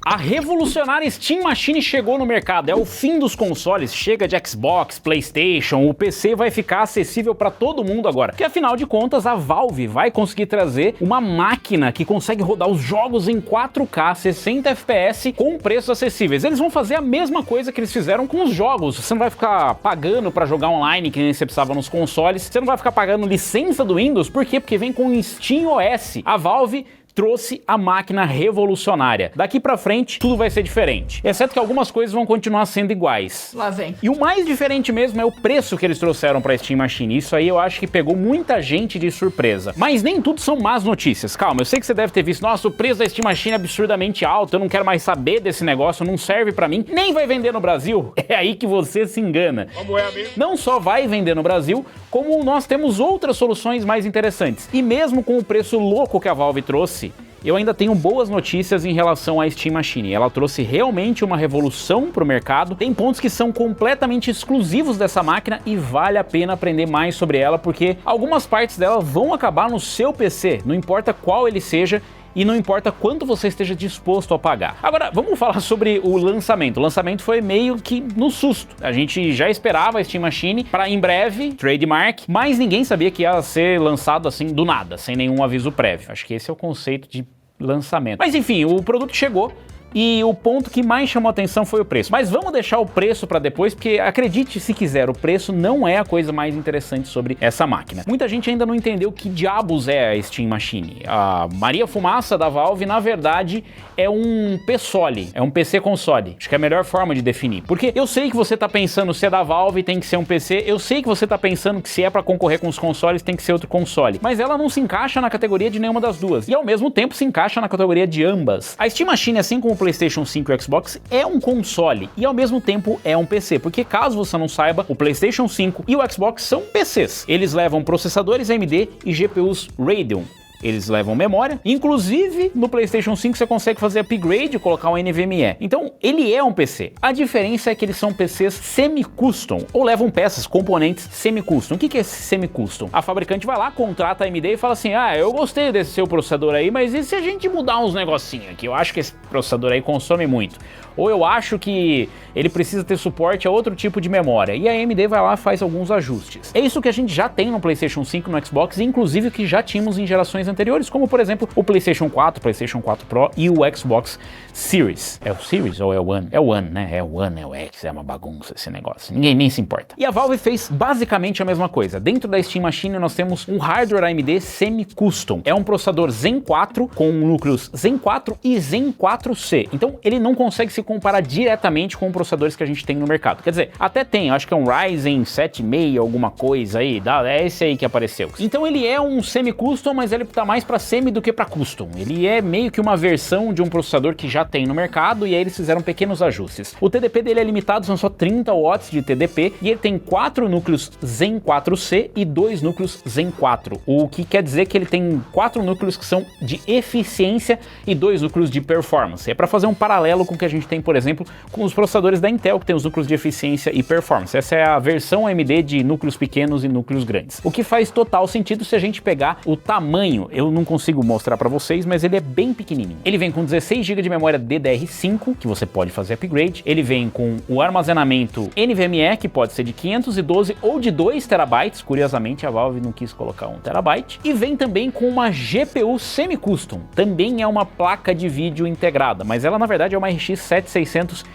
A revolucionária Steam Machine chegou no mercado, é o fim dos consoles, chega de Xbox, PlayStation, o PC vai ficar acessível para todo mundo agora, porque afinal de contas a Valve vai conseguir trazer uma máquina que consegue rodar os jogos em 4K, 60 FPS com preços acessíveis. Eles vão fazer a mesma coisa que eles fizeram com os jogos, você não vai ficar pagando para jogar online que nem você precisava nos consoles, você não vai ficar pagando licença do Windows, por quê? Porque vem com SteamOS. A Valve trouxe a máquina revolucionária. Daqui pra frente, tudo vai ser diferente. Exceto que algumas coisas vão continuar sendo iguais. Lá vem. E o mais diferente mesmo é o preço que eles trouxeram pra Steam Machine. Isso aí eu acho que pegou muita gente de surpresa. Mas nem tudo são más notícias. Calma, eu sei que você deve ter visto, nossa, o preço da Steam Machine é absurdamente alto, eu não quero mais saber desse negócio, não serve pra mim, nem vai vender no Brasil. É aí que você se engana. Como é, amigo? Não só vai vender no Brasil, como nós temos outras soluções mais interessantes. E mesmo com o preço louco que a Valve trouxe, eu ainda tenho boas notícias em relação à Steam Machine. Ela trouxe realmente uma revolução para o mercado. Tem pontos que são completamente exclusivos dessa máquina e vale a pena aprender mais sobre ela, porque algumas partes dela vão acabar no seu PC, não importa qual ele seja, e não importa quanto você esteja disposto a pagar. Agora, vamos falar sobre o lançamento. O lançamento foi meio que no susto. A gente já esperava a Steam Machine para em breve, trademark, mas ninguém sabia que ia ser lançado assim do nada, sem nenhum aviso prévio. Acho que esse é o conceito de lançamento. Mas enfim, o produto chegou. E o ponto que mais chamou a atenção foi o preço. Mas vamos deixar o preço para depois, porque acredite se quiser, o preço não é a coisa mais interessante sobre essa máquina. Muita gente ainda não entendeu que diabos é a Steam Machine. A Maria Fumaça da Valve, na verdade, é um PSOL, é um PC console. Acho que é a melhor forma de definir. Porque eu sei que você tá pensando, se é da Valve tem que ser um PC, eu sei que você tá pensando que se é para concorrer com os consoles tem que ser outro console. Mas ela não se encaixa na categoria de nenhuma das duas. E ao mesmo tempo se encaixa na categoria de ambas. A Steam Machine, assim como o PlayStation 5 e o Xbox, é um console e ao mesmo tempo é um PC, porque caso você não saiba, o PlayStation 5 e o Xbox são PCs. Eles levam processadores AMD e GPUs Radeon. Eles levam memória, inclusive no PlayStation 5 você consegue fazer upgrade e colocar um NVMe. Então ele é um PC. A diferença é que eles são PCs semi-custom, ou levam peças, componentes semi-custom. O que é esse semi-custom? A fabricante vai lá, contrata a AMD e fala assim, eu gostei desse seu processador aí, mas e se a gente mudar uns negocinhos aqui? Eu acho que esse processador aí consome muito. Ou eu acho que ele precisa ter suporte a outro tipo de memória. E a AMD vai lá e faz alguns ajustes. É isso que a gente já tem no PlayStation 5 e no Xbox, e inclusive que já tínhamos em gerações anteriores, como por exemplo o PlayStation 4, PlayStation 4 Pro e o Xbox Series. É o Series ou é o One? É o One, né? É o One, é o X, é uma bagunça esse negócio. Ninguém nem se importa. E a Valve fez basicamente a mesma coisa. Dentro da Steam Machine nós temos um hardware AMD semi-custom. É um processador Zen 4 com núcleos Zen 4 e Zen 4C. Então ele não consegue se comparar diretamente com processadores que a gente tem no mercado. Quer dizer, até tem, acho que é um Ryzen 7,5, alguma coisa aí, é esse aí que apareceu. Então ele é um semi-custom, mas ele tá mais para semi do que para custom. Ele é meio que uma versão de um processador que já tem no mercado, e aí eles fizeram pequenos ajustes. O TDP dele é limitado, são só 30 watts de TDP, e ele tem 4 núcleos Zen 4C e 2 núcleos Zen 4, o que quer dizer que ele tem 4 núcleos que são de eficiência e 2 núcleos de performance. É para fazer um paralelo com o que a gente tem, por exemplo, com os processadores da Intel, que tem os núcleos de eficiência e performance. Essa é a versão AMD de núcleos pequenos e núcleos grandes. O que faz total sentido se a gente pegar o tamanho. Eu não consigo mostrar para vocês, mas ele é bem pequenininho. Ele vem com 16 GB de memória DDR5, que você pode fazer upgrade. Ele vem com o armazenamento NVMe, que pode ser de 512 ou de 2 TB. Curiosamente, a Valve não quis colocar 1 TB. E vem também com uma GPU semi-custom. Também é uma placa de vídeo integrada, mas ela na verdade é uma RX 7600M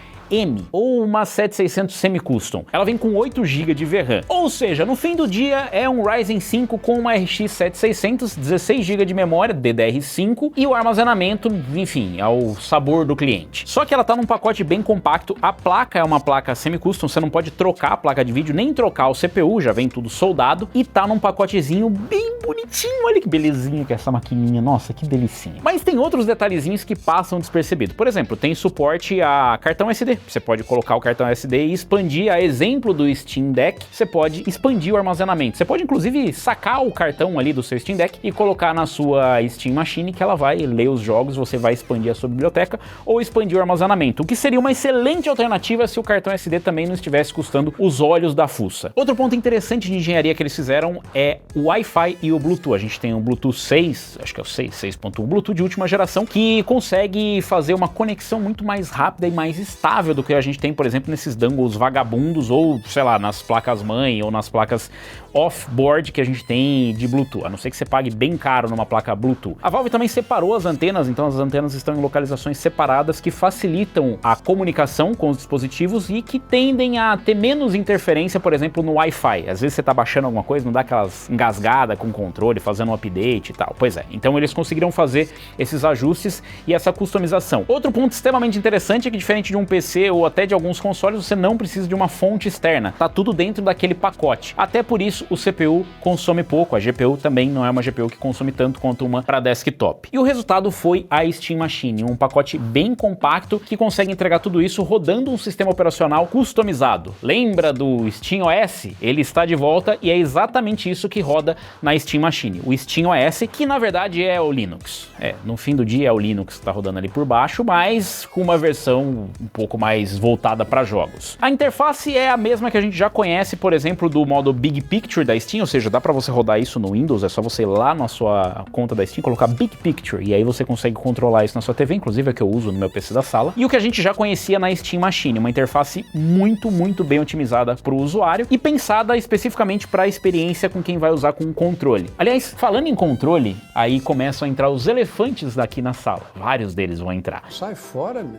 ou uma 7600 semi-custom. Ela vem com 8 GB de VRAM. Ou seja, no fim do dia é um Ryzen 5 com uma RX 7600, 16 GB de memória DDR5 e o armazenamento, enfim, ao sabor do cliente. Só que ela tá num pacote bem compacto. A placa é uma placa semi-custom, você não pode trocar a placa de vídeo nem trocar o CPU, já vem tudo soldado, e tá num pacotezinho bem bonitinho. Olha que belezinha que é essa maquininha, nossa, que delicinha. Mas tem outros detalhezinhos que passam despercebido. Por exemplo, tem suporte a cartão SD. você pode colocar o cartão SD e expandir, a exemplo do Steam Deck, você pode expandir o armazenamento. Você pode inclusive sacar o cartão ali do seu Steam Deck e colocar na sua Steam Machine, que ela vai ler os jogos, você vai expandir a sua biblioteca ou expandir o armazenamento, o que seria uma excelente alternativa se o cartão SD também não estivesse custando os olhos da fuça. Outro ponto interessante de engenharia que eles fizeram é o Wi-Fi e o Bluetooth. A gente tem o Bluetooth 6, acho que é o 6.1, Bluetooth de última geração, que consegue fazer uma conexão muito mais rápida e mais estável do que a gente tem, por exemplo, nesses dongles vagabundos ou, sei lá, nas placas-mãe ou nas placas off-board que a gente tem de Bluetooth, a não ser que você pague bem caro numa placa Bluetooth. A Valve também separou as antenas, então as antenas estão em localizações separadas que facilitam a comunicação com os dispositivos e que tendem a ter menos interferência, por exemplo, no Wi-Fi. Às vezes você tá baixando alguma coisa, não dá aquelas engasgadas com o controle, fazendo um update e tal. Pois é, então eles conseguiram fazer esses ajustes e essa customização. Outro ponto extremamente interessante é que, diferente de um PC ou até de alguns consoles, você não precisa de uma fonte externa. Tá tudo dentro daquele pacote. Até por isso o CPU consome pouco, a GPU também não é uma GPU que consome tanto quanto uma para desktop. E o resultado foi a Steam Machine, um pacote bem compacto que consegue entregar tudo isso rodando um sistema operacional customizado. Lembra do SteamOS? Ele está de volta e é exatamente isso que roda na Steam Machine. O SteamOS, que na verdade é o Linux. No fim do dia é o Linux que está rodando ali por baixo, mas com uma versão um pouco mais voltada para jogos. A interface é a mesma que a gente já conhece, por exemplo, do modo Big Picture da Steam, ou seja, dá para você rodar isso no Windows, é só você ir lá na sua conta da Steam, colocar Big Picture, e aí você consegue controlar isso na sua TV, inclusive é que eu uso no meu PC da sala. E o que a gente já conhecia na Steam Machine, uma interface muito bem otimizada para o usuário e pensada especificamente para a experiência com quem vai usar com o controle. Aliás, falando em controle, aí começam a entrar os elefantes daqui na sala. Vários deles vão entrar. Sai fora, meu.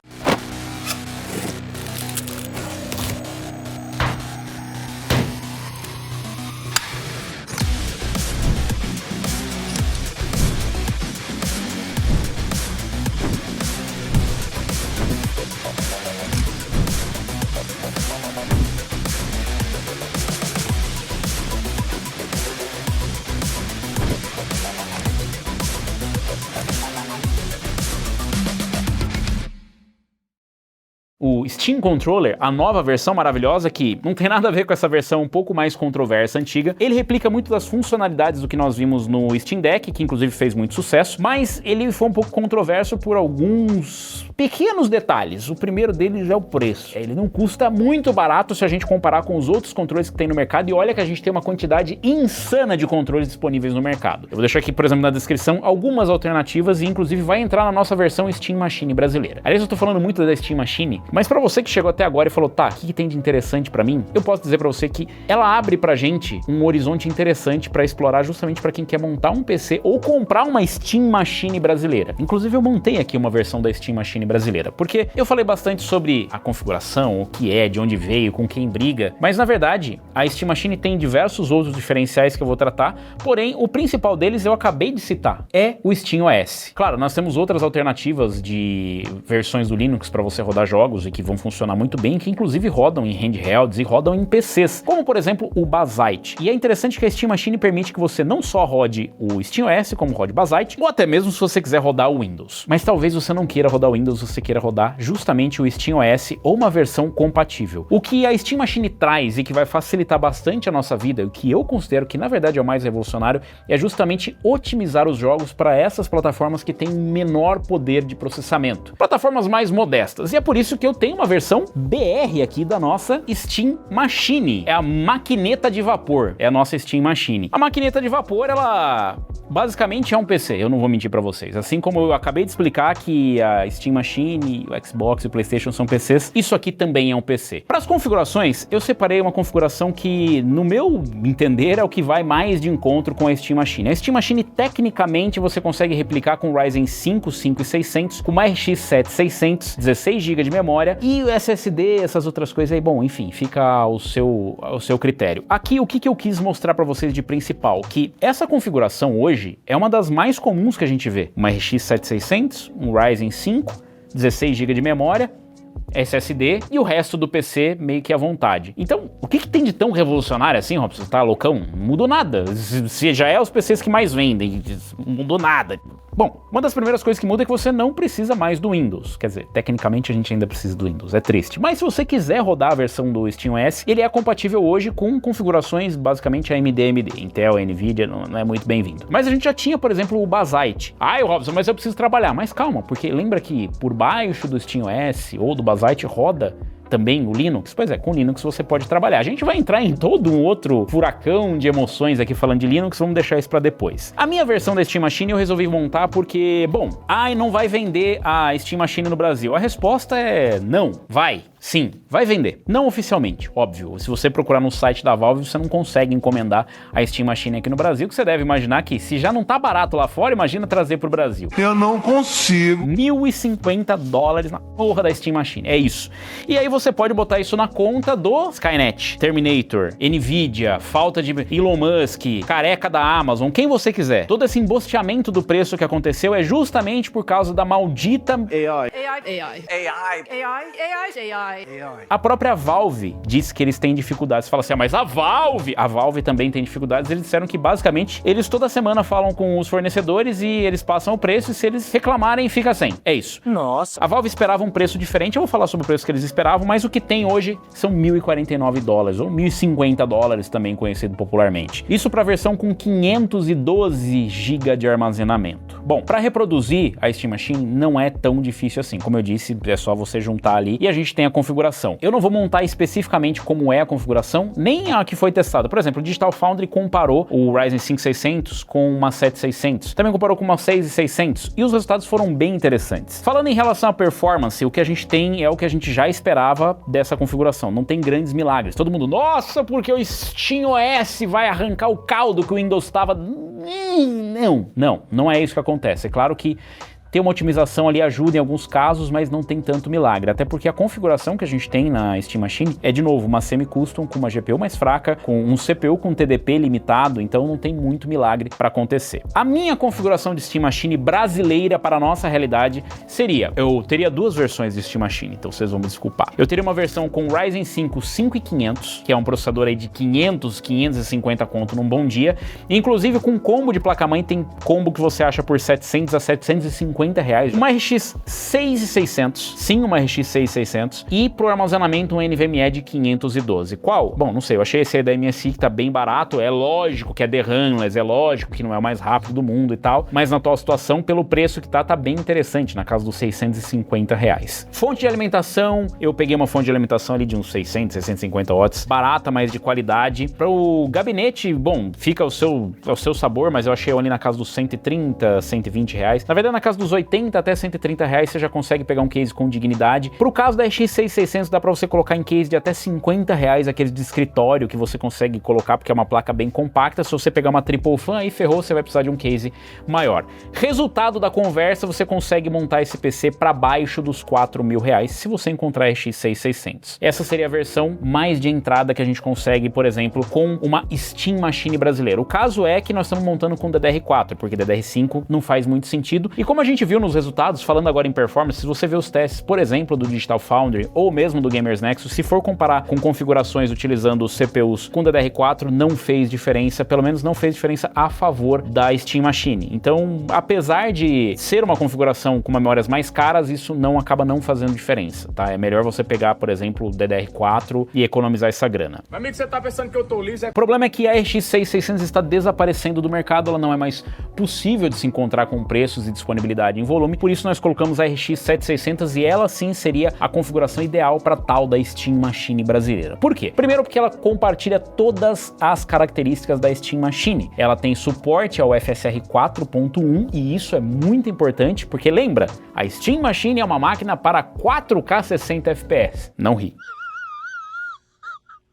O Steam Controller, a nova versão maravilhosa, que não tem nada a ver com essa versão um pouco mais controversa antiga, ele replica muito das funcionalidades do que nós vimos no Steam Deck, que inclusive fez muito sucesso, mas ele foi um pouco controverso por alguns pequenos detalhes. O primeiro deles é o preço. Ele não custa muito barato se a gente comparar com os outros controles que tem no mercado, e olha que a gente tem uma quantidade insana de controles disponíveis no mercado. Eu vou deixar aqui, por exemplo, na descrição algumas alternativas e inclusive vai entrar na nossa versão Steam Machine brasileira. Aliás, eu tô falando muito da Steam Machine, mas pra você que chegou até agora e falou, tá, o que tem de interessante pra mim? Eu posso dizer pra você que ela abre pra gente um horizonte interessante pra explorar justamente pra quem quer montar um PC ou comprar uma Steam Machine brasileira. Inclusive eu montei aqui uma versão da Steam Machine brasileira, porque eu falei bastante sobre a configuração, o que é, de onde veio, com quem briga, mas na verdade a Steam Machine tem diversos outros diferenciais que eu vou tratar, porém o principal deles eu acabei de citar, é o SteamOS. Claro, nós temos outras alternativas de versões do Linux pra você rodar jogos e que vão funcionar muito bem, que inclusive rodam em handhelds e rodam em PCs, como por exemplo o Bazzite. E é interessante que a Steam Machine permite que você não só rode o SteamOS, como rode Bazzite, ou até mesmo se você quiser rodar o Windows. Mas talvez você não queira rodar o Windows, você queira rodar justamente o SteamOS ou uma versão compatível. O que a Steam Machine traz e que vai facilitar bastante a nossa vida, o que eu considero que na verdade é o mais revolucionário, é justamente otimizar os jogos para essas plataformas que têm menor poder de processamento. Plataformas mais modestas. E é por isso que eu tenho uma versão BR aqui da nossa Steam Machine. É a maquineta de vapor, é a nossa Steam Machine. A maquineta de vapor, ela basicamente é um PC, eu não vou mentir pra vocês. Assim como eu acabei de explicar que a Steam Machine, o Xbox e o PlayStation são PCs, isso aqui também é um PC. Para as configurações, eu separei uma configuração que, no meu entender, é o que vai mais de encontro com a Steam Machine. A Steam Machine, tecnicamente, você consegue replicar com Ryzen 5 5600, com uma RX 7600, 16 GB de memória e o SSD, essas outras coisas aí, bom, enfim, fica ao seu critério. Aqui, o que eu quis mostrar para vocês de principal, que essa configuração hoje é uma das mais comuns que a gente vê. Uma RX 7600, um Ryzen 5, 16 GB de memória, SSD e o resto do PC meio que à vontade. Então, o que tem de tão revolucionário assim, Robson? Tá loucão? Não mudou nada. Se já é os PCs que mais vendem, não mudou nada. Bom, uma das primeiras coisas que muda é que você não precisa mais do Windows. Quer dizer, tecnicamente a gente ainda precisa do Windows, é triste. Mas se você quiser rodar a versão do SteamOS, ele é compatível hoje com configurações basicamente AMD, Intel, Nvidia, não é muito bem-vindo. Mas a gente já tinha, por exemplo, o Basite. Robson, mas eu preciso trabalhar. Mas calma, porque lembra que por baixo do SteamOS ou do Basite roda também o Linux? Pois é, com Linux você pode trabalhar. A gente vai entrar em todo um outro furacão de emoções aqui falando de Linux, vamos deixar isso pra depois. A minha versão da Steam Machine eu resolvi montar porque, bom, não vai vender a Steam Machine no Brasil. A resposta é não, vai. Sim, vai vender. Não oficialmente, óbvio. Se você procurar no site da Valve, você não consegue encomendar a Steam Machine aqui no Brasil, que você deve imaginar que se já não tá barato lá fora, imagina trazer pro Brasil. Eu não consigo. $1.050 na porra da Steam Machine, é isso. E aí você pode botar isso na conta do Skynet, Terminator, Nvidia, falta de Elon Musk, careca da Amazon, quem você quiser. Todo esse embosteamento do preço que aconteceu é justamente por causa da maldita AI. A própria Valve disse que eles têm dificuldades. Você fala assim, mas a Valve também tem dificuldades. Eles disseram que basicamente eles toda semana falam com os fornecedores e eles passam o preço e se eles reclamarem fica sem. É isso. Nossa. A Valve esperava um preço diferente, eu vou falar sobre o preço que eles esperavam, mas o que tem hoje são $1.049 ou $1.050 também conhecido popularmente. Isso para a versão com 512 GB de armazenamento. Bom, para reproduzir a Steam Machine não é tão difícil assim. Como eu disse, é só você juntar ali e a gente tem a configuração. Eu não vou montar especificamente como é a configuração, nem a que foi testada. Por exemplo, o Digital Foundry comparou o Ryzen 5 600 com uma 7600. Também comparou com uma 6600 e os resultados foram bem interessantes. Falando em relação à performance, o que a gente tem é o que a gente já esperava dessa configuração. Não tem grandes milagres. Todo mundo, nossa, porque o SteamOS vai arrancar o caldo que o Windows estava... Não é isso que acontece. É claro que ter uma otimização ali ajuda em alguns casos, mas não tem tanto milagre. Até porque a configuração que a gente tem na Steam Machine é, de novo, uma semi-custom com uma GPU mais fraca, com um CPU com TDP limitado, então não tem muito milagre para acontecer. A minha configuração de Steam Machine brasileira para a nossa realidade seria, eu teria duas versões de Steam Machine, então vocês vão me desculpar. Eu teria uma versão com Ryzen 5 5500, que é um processador aí de 550 conto num bom dia, inclusive com combo de placa-mãe, tem combo que você acha por 700 a 750 reais, uma RX 6600, sim, uma RX 6600, e pro armazenamento um NVMe de 512. Qual? Bom, não sei, eu achei esse aí da MSI que tá bem barato, é lógico que é DRAMless, é lógico que não é o mais rápido do mundo e tal, mas na atual situação, pelo preço que tá bem interessante, na casa dos 650 reais. Fonte de alimentação, eu peguei uma fonte de alimentação ali de uns 650 watts, barata, mas de qualidade. Pro gabinete, bom, fica ao seu sabor, mas eu achei ali na casa dos 130, 120 reais. Na verdade, na casa dos 80 até 130 reais você já consegue pegar um case com dignidade. Pro caso da RX 6600 dá pra você colocar em case de até 50 reais, aqueles de escritório que você consegue colocar porque é uma placa bem compacta. Se você pegar uma triple fan aí ferrou, você vai precisar de um case maior. Resultado da conversa, você consegue montar esse PC para baixo dos R$4.000 se você encontrar a RX 6600. Essa seria a versão mais de entrada que a gente consegue, por exemplo, com uma Steam Machine brasileira. O caso é que nós estamos montando com DDR4, porque DDR5 não faz muito sentido. E como a gente viu nos resultados, falando agora em performance, se você vê os testes, por exemplo, do Digital Foundry ou mesmo do Gamers Nexus, se for comparar com configurações utilizando os CPUs com DDR4, não fez diferença, pelo menos não fez diferença a favor da Steam Machine. Então, apesar de ser uma configuração com memórias mais caras, isso acaba não fazendo diferença, tá? É melhor você pegar, por exemplo, o DDR4 e economizar essa grana. Meu amigo, você tá pensando que eu tô liso? O problema é que a RX 6600 está desaparecendo do mercado, ela não é mais possível de se encontrar com preços e disponibilidade em volume, por isso nós colocamos a RX 7600 e ela sim seria a configuração ideal para tal da Steam Machine brasileira. Por quê? Primeiro porque ela compartilha todas as características da Steam Machine. Ela tem suporte ao FSR 4.1 e isso é muito importante porque lembra, a Steam Machine é uma máquina para 4K 60 FPS. Não ri.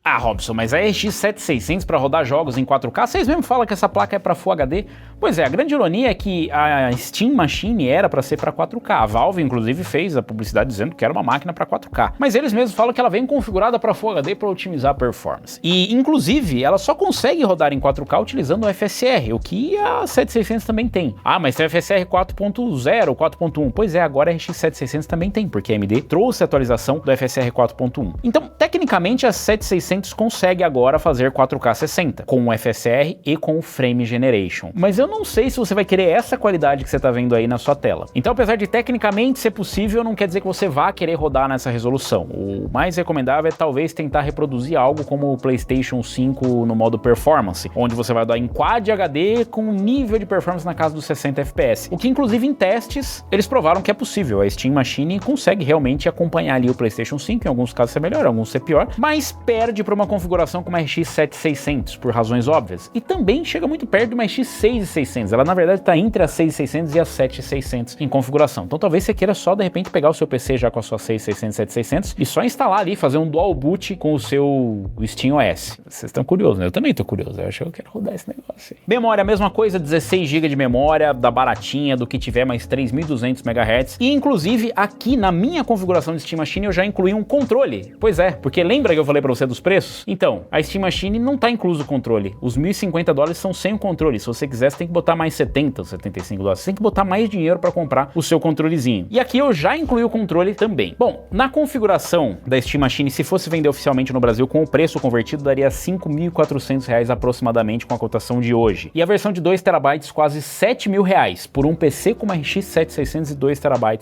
Ah, Robson, mas a RX 7600 para rodar jogos em 4K, vocês mesmo falam que essa placa é para Full HD? Pois é, a grande ironia é que a Steam Machine era para ser para 4K. A Valve, inclusive, fez a publicidade dizendo que era uma máquina para 4K. Mas eles mesmos falam que ela vem configurada para Full HD para otimizar a performance. E, inclusive, ela só consegue rodar em 4K utilizando o FSR, o que a 7600 também tem. Ah, mas tem o FSR 4.0, 4.1. Pois é, agora a RX 7600 também tem, porque a AMD trouxe a atualização do FSR 4.1. Então, tecnicamente, a 7600 6600 consegue agora fazer 4K 60, com o FSR e com o Frame Generation. Mas eu não sei se você vai querer essa qualidade que você tá vendo aí na sua tela. Então, apesar de tecnicamente ser possível, não quer dizer que você vá querer rodar nessa resolução. O mais recomendável é talvez tentar reproduzir algo como o PlayStation 5 no modo Performance, onde você vai dar em Quad HD com um nível de performance na casa dos 60 FPS. O que, inclusive, em testes, eles provaram que é possível. A Steam Machine consegue realmente acompanhar ali o PlayStation 5, em alguns casos ser melhor, em alguns ser pior, mas perde para uma configuração como a RX 7600, por razões óbvias. E também chega muito perto de uma RX 6600. Ela, na verdade, está entre a 6600 e a 7600 em configuração. Então, talvez você queira só, de repente, pegar o seu PC já com a sua 6600, 7600 e só instalar ali, fazer um dual boot com o seu Steam OS. Vocês estão curiosos, né? Eu também tô curioso. Eu acho que eu quero rodar esse negócio aí. Memória, a mesma coisa, 16 GB de memória, da baratinha, do que tiver, mais 3200 MHz. E, inclusive, aqui na minha configuração de Steam Machine, eu já incluí um controle. Pois é, porque lembra que eu falei pra você dos preços? Então, a Steam Machine não tá incluso o controle. Os $1.050 são sem o controle. Se você quiser, você tem que botar mais 70, 75 dólares. Você tem que botar mais dinheiro para comprar o seu controlezinho. E aqui eu já incluí o controle também. Bom, na configuração da Steam Machine, se fosse vender oficialmente no Brasil, com o preço convertido, daria R$ 5.400 aproximadamente com a cotação de hoje. E a versão de 2 TB, quase R$ 7.000 por um PC com uma RX 7600 e 2 TB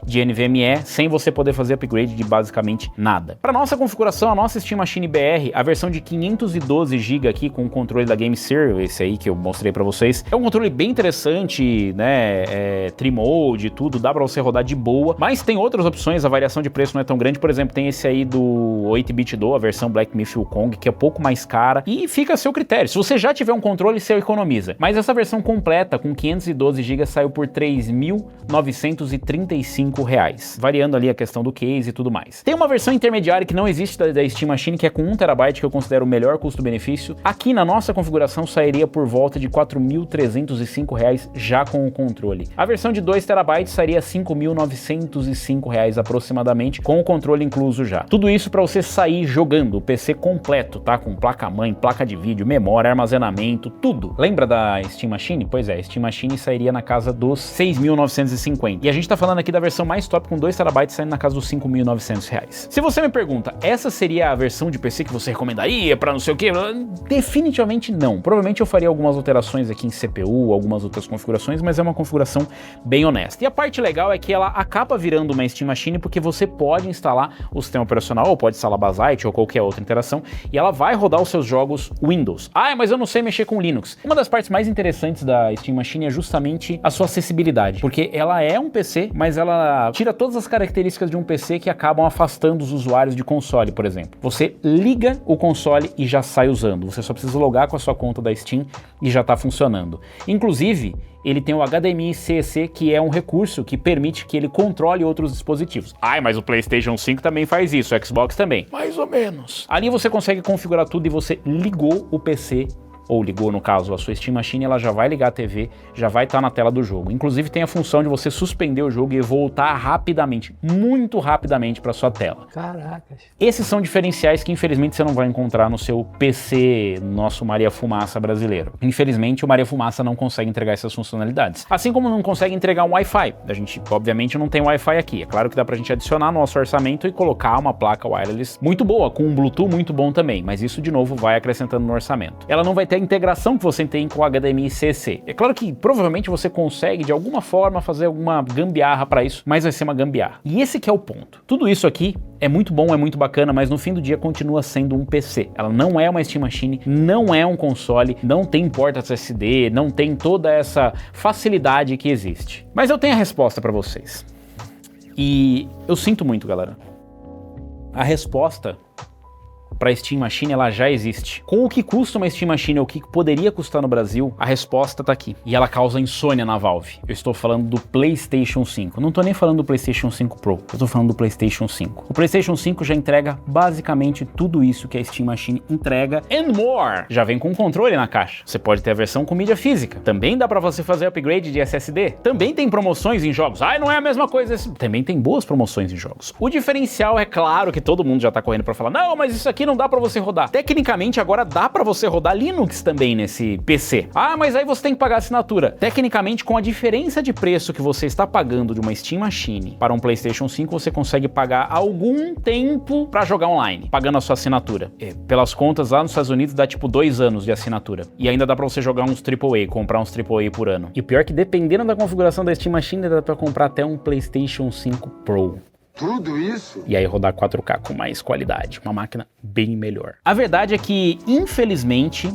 de NVMe, sem você poder fazer upgrade de basicamente nada. Para nossa configuração, a nossa Steam Machine BR, a versão de 512 GB aqui com o controle da GameSir, esse aí que eu mostrei para vocês, é um controle bem interessante, né? Trimode, tudo, dá pra você rodar de boa, mas tem outras opções, a variação de preço não é tão grande. Por exemplo, tem esse aí do 8-bit Do, a versão Black Myth Wukong, que é um pouco mais cara, e fica a seu critério. Se você já tiver um controle, você economiza. Mas essa versão completa, com 512 GB, saiu por R$ 3.935, variando ali a questão do case e tudo mais. Tem uma versão intermediária que não existe da Steam Machine, que é com 1 TB, que eu considero o melhor custo-benefício. Aqui na nossa configuração sairia por volta de R$ 4.305 já com o controle. A versão de 2 TB sairia R$ 5.905 aproximadamente, com o controle incluso já. Tudo isso para você sair jogando o PC completo, tá? Com placa-mãe, placa de vídeo, memória, armazenamento, tudo. Lembra da Steam Machine? Pois é, a Steam Machine sairia na casa dos 6.950. E a gente tá falando aqui da versão mais top, com 2 TB saindo na casa dos 5.900. Se você me pergunta, essa seria a versão de PC que você recomendaria para não sei o que? Definitivamente não. Provavelmente eu faria algumas alterações aqui em CPU, algumas outras configurações, mas é uma configuração bem honesta. E a parte legal é que ela acaba virando uma Steam Machine porque você pode instalar o sistema operacional, ou pode instalar Basite ou qualquer outra interação, e ela vai rodar os seus jogos Windows. Ah, mas eu não sei mexer com Linux. Uma das partes mais interessantes da Steam Machine é justamente a sua acessibilidade, porque ela é um PC, mas ela tira todas as características de um PC que acabam afastando os usuários de console, por exemplo. Você liga o console e já sai usando. Você só precisa logar com a sua conta da Steam e já está funcionando. Inclusive, ele tem o HDMI CEC, que é um recurso que permite que ele controle outros dispositivos. Ai, mas o PlayStation 5 também faz isso, o Xbox também. Mais ou menos. Ali você consegue configurar tudo e você ligou o PC, ou ligou, no caso, a sua Steam Machine, ela já vai ligar a TV, já vai estar na tela do jogo. Inclusive tem a função de você suspender o jogo e voltar rapidamente, muito rapidamente para sua tela. Caracas. Esses são diferenciais que infelizmente você não vai encontrar no seu PC, nosso Maria Fumaça brasileiro. Infelizmente o Maria Fumaça não consegue entregar essas funcionalidades. Assim como não consegue entregar um Wi-Fi. A gente, obviamente, não tem Wi-Fi aqui. É claro que dá pra gente adicionar no nosso orçamento e colocar uma placa wireless muito boa, com um Bluetooth muito bom também, mas isso de novo vai acrescentando no orçamento. Ela não vai ter a integração que você tem com o HDMI CEC. É claro que provavelmente você consegue de alguma forma fazer alguma gambiarra para isso, mas vai ser uma gambiarra. E esse que é o ponto. Tudo isso aqui é muito bom, é muito bacana, mas no fim do dia continua sendo um PC. Ela não é uma Steam Machine, não é um console, não tem porta SSD, não tem toda essa facilidade que existe. Mas eu tenho a resposta para vocês. E eu sinto muito, galera. A resposta para a Steam Machine, ela já existe. Com o que custa uma Steam Machine ou o que poderia custar no Brasil, a resposta tá aqui. E ela causa insônia na Valve. Eu estou falando do PlayStation 5. Não tô nem falando do PlayStation 5 Pro. Eu tô falando do PlayStation 5. O PlayStation 5 já entrega basicamente tudo isso que a Steam Machine entrega and more. Já vem com um controle na caixa. Você pode ter a versão com mídia física. Também dá para você fazer upgrade de SSD. Também tem promoções em jogos. Ah, não é a mesma coisa. Também tem boas promoções em jogos. O diferencial é claro que todo mundo já tá correndo para falar: "Não, mas isso aqui não não dá pra você rodar. Tecnicamente, agora dá pra você rodar Linux também nesse PC. Ah, mas aí você tem que pagar assinatura. Tecnicamente, com a diferença de preço que você está pagando de uma Steam Machine para um PlayStation 5, você consegue pagar algum tempo pra jogar online, pagando a sua assinatura. Pelas contas, lá nos Estados Unidos dá tipo 2 anos de assinatura. E ainda dá pra você jogar uns AAA, comprar uns AAA por ano. E o pior é que dependendo da configuração da Steam Machine, dá pra comprar até um PlayStation 5 Pro. Tudo isso? E aí rodar 4K com mais qualidade, uma máquina bem melhor. A verdade é que, infelizmente,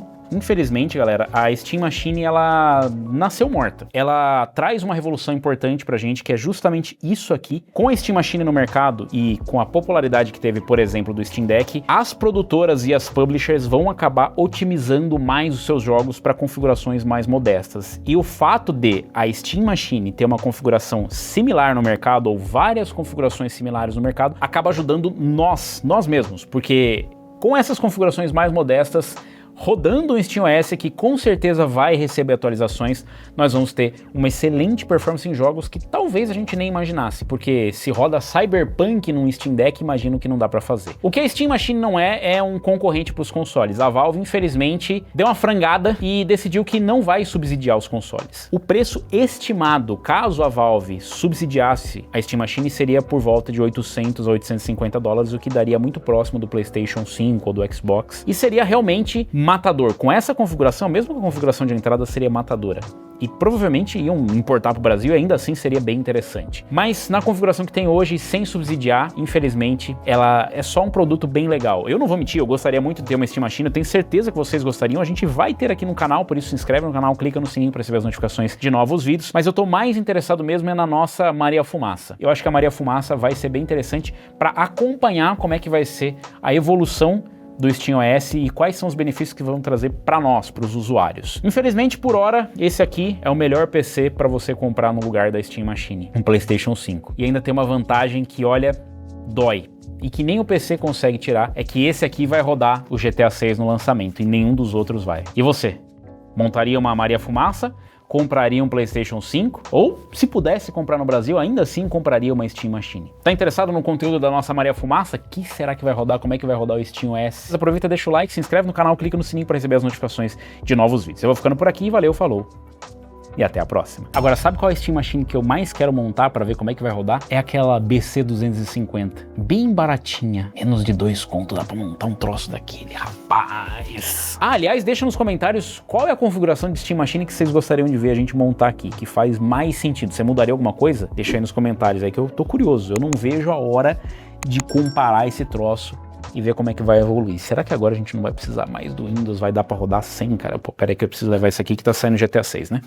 galera, a Steam Machine, ela nasceu morta. Ela traz uma revolução importante pra gente, que é justamente isso aqui. Com a Steam Machine no mercado e com a popularidade que teve, por exemplo, do Steam Deck, as produtoras e as publishers vão acabar otimizando mais os seus jogos para configurações mais modestas. E o fato de a Steam Machine ter uma configuração similar no mercado, ou várias configurações similares no mercado, acaba ajudando nós mesmos, porque com essas configurações mais modestas, rodando um SteamOS que com certeza vai receber atualizações, nós vamos ter uma excelente performance em jogos que talvez a gente nem imaginasse, porque se roda Cyberpunk num Steam Deck, imagino que não dá pra fazer. O que a Steam Machine não é um concorrente pros consoles. A Valve, infelizmente, deu uma frangada e decidiu que não vai subsidiar os consoles. O preço estimado, caso a Valve subsidiasse a Steam Machine, seria por volta de 800 a 850 dólares, o que daria muito próximo do PlayStation 5 ou do Xbox, e seria realmente matador. Com essa configuração, mesmo com a configuração de entrada, seria matadora. E provavelmente iam importar para o Brasil e ainda assim seria bem interessante. Mas na configuração que tem hoje, sem subsidiar, infelizmente, ela é só um produto bem legal. Eu não vou mentir, eu gostaria muito de ter uma Steam Machine, eu tenho certeza que vocês gostariam, a gente vai ter aqui no canal, por isso se inscreve no canal, clica no sininho para receber as notificações de novos vídeos, mas eu tô mais interessado mesmo na nossa Maria Fumaça. Eu acho que a Maria Fumaça vai ser bem interessante para acompanhar como é que vai ser a evolução do SteamOS e quais são os benefícios que vão trazer para nós, para os usuários. Infelizmente, por hora, esse aqui é o melhor PC para você comprar no lugar da Steam Machine, um PlayStation 5. E ainda tem uma vantagem que, olha, dói. E que nem o PC consegue tirar, é que esse aqui vai rodar o GTA 6 no lançamento e nenhum dos outros vai. E você? Montaria uma Maria Fumaça? Compraria um PlayStation 5, ou se pudesse comprar no Brasil, ainda assim compraria uma Steam Machine. Tá interessado no conteúdo da nossa Maria Fumaça? Que será que vai rodar? Como é que vai rodar o SteamOS? Aproveita, deixa o like, se inscreve no canal, clica no sininho para receber as notificações de novos vídeos. Eu vou ficando por aqui, valeu, falou! E até a próxima. Agora, sabe qual é a Steam Machine que eu mais quero montar para ver como é que vai rodar? É aquela BC250, bem baratinha, menos de 2 contos, dá pra montar um troço daquele, rapaz. Ah, aliás, deixa nos comentários qual é a configuração de Steam Machine que vocês gostariam de ver a gente montar aqui, que faz mais sentido. Você mudaria alguma coisa? Deixa aí nos comentários aí que eu tô curioso, eu não vejo a hora de comparar esse troço e ver como é que vai evoluir. Será que agora a gente não vai precisar mais do Windows? Vai dar pra rodar sem, cara? Pô, peraí que eu preciso levar isso aqui que tá saindo GTA 6, né?